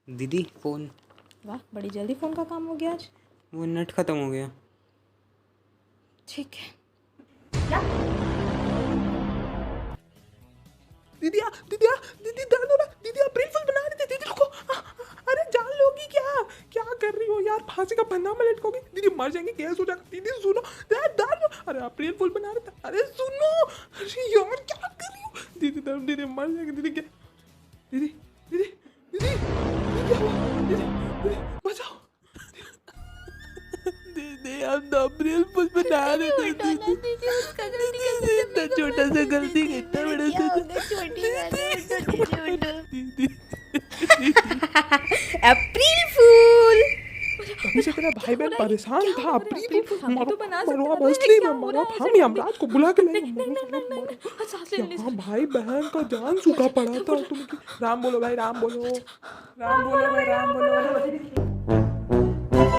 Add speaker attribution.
Speaker 1: दीदी फ़ोन।
Speaker 2: वाह, बड़ी जल्दी फ़ोन का काम हो गया आज।
Speaker 1: वो नेट ख़त्म हो गया।
Speaker 2: ठीक है।
Speaker 3: दीदी दीदी दर्द हो रहा। दीदी अप्रैल फूल बना रहे थे। दीदी रुको। अरे जान लोगी क्या? क्या कर रही हो यार? फांसी का फंदा में लटकोगी। दीदी मर जाएंगे, केस हो जाएगा। दीदी सुनो दर्द। अरे अप्रैल फूल बना रहे थे। अरे सुनो। अरे यार क्या कर रही हो? दीदी मर जाएंगे। दीदी क्या? दीदी दीदी दीदी दीदी क्या हुआ? दीदी बचाओ। दीदी हम तो अप्रैल फूल बना रहे थे। दीदी इतना छोटा सा गलती, इतना बड़ा
Speaker 2: अप्रैल फूल।
Speaker 3: अभी से तेरा भाई बहन परेशान था।
Speaker 2: अप्रैल फूल हम भी तो बना सकते
Speaker 3: मरो
Speaker 2: हैं।
Speaker 3: अब असली में
Speaker 2: क्या हो
Speaker 3: मरो।
Speaker 2: रहा
Speaker 3: अब
Speaker 2: है?
Speaker 3: हम यमराज को बुला के
Speaker 2: नहीं,
Speaker 3: लेंगे।
Speaker 2: सांस ले
Speaker 3: यहाँ भाई बहन का जान सूखा पड़ा था। तुम राम बोलो भाई, राम बोलो, राम बोलो भाई, राम बोलो।